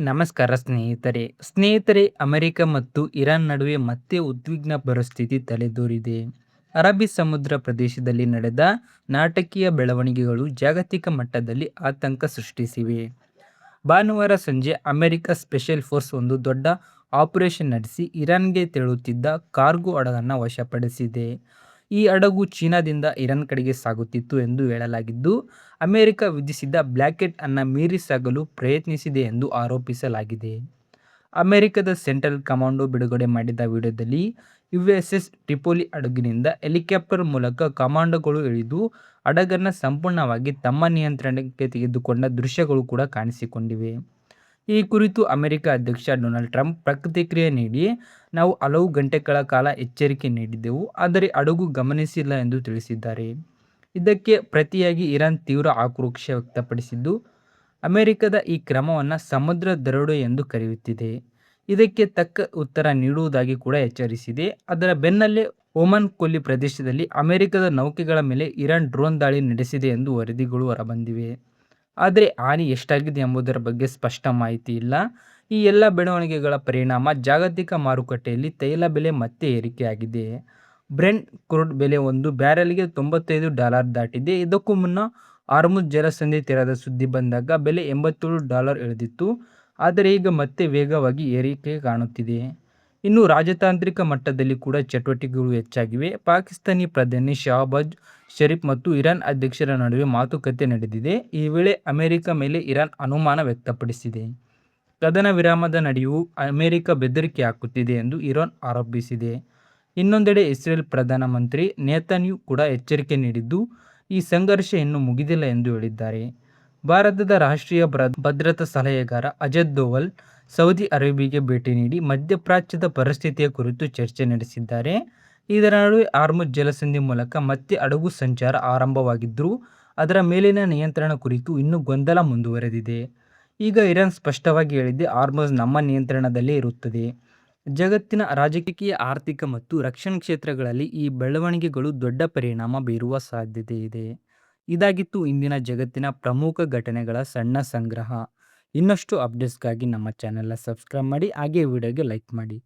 ನಮಸ್ಕಾರ ಸ್ನೇಹಿತರೆ, ಅಮೆರಿಕ ಮತ್ತು ಇರಾನ್ ನಡುವೆ ಮತ್ತೆ ಉದ್ವಿಗ್ನ ಪರಿಸ್ಥಿತಿ ತಲೆದೋರಿದೆ. ಅರಬ್ಬಿ ಸಮುದ್ರ ಪ್ರದೇಶದಲ್ಲಿ ನಡೆದ ನಾಟಕೀಯ ಬೆಳವಣಿಗೆಗಳು ಜಾಗತಿಕ ಮಟ್ಟದಲ್ಲಿ ಆತಂಕ ಸೃಷ್ಟಿಸಿವೆ. ಭಾನುವಾರ ಸಂಜೆ ಅಮೆರಿಕ ಸ್ಪೆಷಲ್ ಫೋರ್ಸ್ ಒಂದು ದೊಡ್ಡ ಆಪರೇಷನ್ ನಡೆಸಿ ಇರಾನ್ಗೆ ತೆರಳುತ್ತಿದ್ದ ಕಾರ್ಗೋ ಹಡಗನ್ನು ವಶಪಡಿಸಿದೆ. ಈ ಹಡಗು ಚೀನಾದಿಂದ ಇರಾನ್ ಕಡೆಗೆ ಸಾಗುತ್ತಿತ್ತು ಎಂದು ಹೇಳಲಾಗಿದ್ದು, ಅಮೆರಿಕ ವಿಧಿಸಿದ ಬ್ಲಾಕೆಟ್ ಅನ್ನು ಮೀರಿ ಸಾಗಲು ಪ್ರಯತ್ನಿಸಿದೆ ಎಂದು ಆರೋಪಿಸಲಾಗಿದೆ. ಅಮೆರಿಕದ ಸೆಂಟ್ರಲ್ ಕಮಾಂಡೋ ಬಿಡುಗಡೆ ಮಾಡಿದ ವಿಡಿಯೋದಲ್ಲಿ ಯುಎಸ್ಎಸ್ ಟ್ರಿಪೋಲಿ ಹಡಗಿನಿಂದ ಹೆಲಿಕಾಪ್ಟರ್ ಮೂಲಕ ಕಮಾಂಡೋಗಳು ಇಳಿದು ಹಡಗನ್ನು ಸಂಪೂರ್ಣವಾಗಿ ತಮ್ಮ ನಿಯಂತ್ರಣಕ್ಕೆ ತೆಗೆದುಕೊಂಡ ದೃಶ್ಯಗಳು ಕೂಡ ಕಾಣಿಸಿಕೊಂಡಿವೆ. ಈ ಕುರಿತು ಅಮೆರಿಕ ಅಧ್ಯಕ್ಷ ಡೊನಾಲ್ಡ್ ಟ್ರಂಪ್ ಪ್ರತಿಕ್ರಿಯೆ ನೀಡಿ, ನಾವು ಹಲವು ಗಂಟೆಗಳ ಕಾಲ ಎಚ್ಚರಿಕೆ ನೀಡಿದ್ದೆವು, ಆದರೆ ಹಡಗು ಗಮನಿಸಿಲ್ಲ ಎಂದು ತಿಳಿಸಿದ್ದಾರೆ. ಇದಕ್ಕೆ ಪ್ರತಿಯಾಗಿ ಇರಾನ್ ತೀವ್ರ ಆಕ್ರೋಶ ವ್ಯಕ್ತಪಡಿಸಿದ್ದು, ಅಮೆರಿಕದ ಈ ಕ್ರಮವನ್ನು ಸಮುದ್ರ ದರೋಡೆ ಎಂದು ಕರೆಯುತ್ತಿದೆ. ಇದಕ್ಕೆ ತಕ್ಕ ಉತ್ತರ ನೀಡುವುದಾಗಿ ಕೂಡ ಎಚ್ಚರಿಸಿದೆ. ಅದರ ಬೆನ್ನಲ್ಲೇ ಒಮನ್ ಕೊಲ್ಲಿ ಪ್ರದೇಶದಲ್ಲಿ ಅಮೆರಿಕದ ನೌಕೆಗಳ ಮೇಲೆ ಇರಾನ್ ಡ್ರೋನ್ ದಾಳಿ ನಡೆಸಿದೆ ಎಂದು ವರದಿಗಳು ಹೊರಬಂದಿವೆ. ಆದರೆ ಹಾನಿ ಎಷ್ಟಾಗಿದೆ ಎಂಬುದರ ಬಗ್ಗೆ ಸ್ಪಷ್ಟ ಮಾಹಿತಿ ಇಲ್ಲ. ಈ ಎಲ್ಲ ಬೆಳವಣಿಗೆಗಳ ಪರಿಣಾಮ ಜಾಗತಿಕ ಮಾರುಕಟ್ಟೆಯಲ್ಲಿ ತೈಲ ಬೆಲೆ ಮತ್ತೆ ಏರಿಕೆಯಾಗಿದೆ. ಬ್ರೆಂಟ್ ಕ್ರೂಡ್ ಬೆಲೆ ಒಂದು ಬ್ಯಾರೆಲ್ಗೆ $95 ದಾಟಿದೆ. ಇದಕ್ಕೂ ಮುನ್ನ ಹಾರ್ಮುಜ್ ಜಲಸಂಧಿ ತೆರೆದ ಸುದ್ದಿ ಬಂದಾಗ ಬೆಲೆ $87 ಇಳಿದಿತ್ತು. ಆದರೆ ಈಗ ಮತ್ತೆ ವೇಗವಾಗಿ ಏರಿಕೆ ಕಾಣುತ್ತಿದೆ. ಇನ್ನು ರಾಜತಾಂತ್ರಿಕ ಮಟ್ಟದಲ್ಲಿ ಕೂಡ ಚಟುವಟಿಕೆಗಳು ಹೆಚ್ಚಾಗಿವೆ. ಪಾಕಿಸ್ತಾನಿ ಪ್ರಧಾನಿ ಶಹಬಾಜ್ ಷರೀಫ್ ಮತ್ತು ಇರಾನ್ ಅಧ್ಯಕ್ಷರ ನಡುವೆ ಮಾತುಕತೆ ನಡೆದಿದೆ. ಈ ವೇಳೆ ಅಮೆರಿಕ ಮೇಲೆ ಇರಾನ್ ಅನುಮಾನ ವ್ಯಕ್ತಪಡಿಸಿದೆ. ಕದನ ವಿರಾಮದ ನಡೆಯೂ ಅಮೆರಿಕ ಬೆದರಿಕೆ ಹಾಕುತ್ತಿದೆ ಎಂದು ಇರಾನ್ ಆರೋಪಿಸಿದೆ. ಇನ್ನೊಂದೆಡೆ ಇಸ್ರೇಲ್ ಪ್ರಧಾನಮಂತ್ರಿ ನೇತನ್ಯಾಹು ಕೂಡ ಎಚ್ಚರಿಕೆ ನೀಡಿದ್ದು, ಈ ಸಂಘರ್ಷ ಇನ್ನೂ ಮುಗಿದಿಲ್ಲ ಎಂದು ಹೇಳಿದ್ದಾರೆ. ಭಾರತದ ರಾಷ್ಟ್ರೀಯ ಭದ್ರತಾ ಸಲಹೆಗಾರ ಅಜಿತ್ ದೋವಲ್ ಸೌದಿ ಅರೇಬಿಯಾಗೆ ಭೇಟಿ ನೀಡಿ ಮಧ್ಯಪ್ರಾಚ್ಯದ ಪರಿಸ್ಥಿತಿಯ ಕುರಿತು ಚರ್ಚೆ ನಡೆಸಿದ್ದಾರೆ. ಇದರ ನಡುವೆ ಹಾರ್ಮುಜ್ ಜಲಸಂಧಿ ಮೂಲಕ ಮತ್ತೆ ಹಡಗು ಸಂಚಾರ ಆರಂಭವಾಗಿದ್ದರೂ ಅದರ ಮೇಲಿನ ನಿಯಂತ್ರಣ ಕುರಿತು ಇನ್ನೂ ಗೊಂದಲ ಮುಂದುವರೆದಿದೆ. ಈಗ ಇರಾನ್ ಸ್ಪಷ್ಟವಾಗಿ ಹೇಳಿದೆ, ಹಾರ್ಮುಜ್ ನಮ್ಮ ನಿಯಂತ್ರಣದಲ್ಲೇ ಇರುತ್ತದೆ. ಜಗತ್ತಿನ ರಾಜಕೀಯ, ಆರ್ಥಿಕ ಮತ್ತು ರಕ್ಷಣಾ ಕ್ಷೇತ್ರಗಳಲ್ಲಿ ಈ ಬೆಳವಣಿಗೆಗಳು ದೊಡ್ಡ ಪರಿಣಾಮ ಬೀರುವ ಸಾಧ್ಯತೆ ಇದೆ. ಇದಾಗಿತ್ತು ಇಂದಿನ ಜಗತ್ತಿನ ಪ್ರಮುಖ ಘಟನೆಗಳ ಸಣ್ಣ ಸಂಗ್ರಹ. ಇನ್ನಷ್ಟು ಅಪ್ಡೇಟ್ಸ್ಗಾಗಿ ನಮ್ಮ ಚಾನೆಲ್ನ ಸಬ್ಸ್ಕ್ರೈಬ್ ಮಾಡಿ, ಹಾಗೆ ವಿಡಿಯೋಗೆ ಲೈಕ್ ಮಾಡಿ.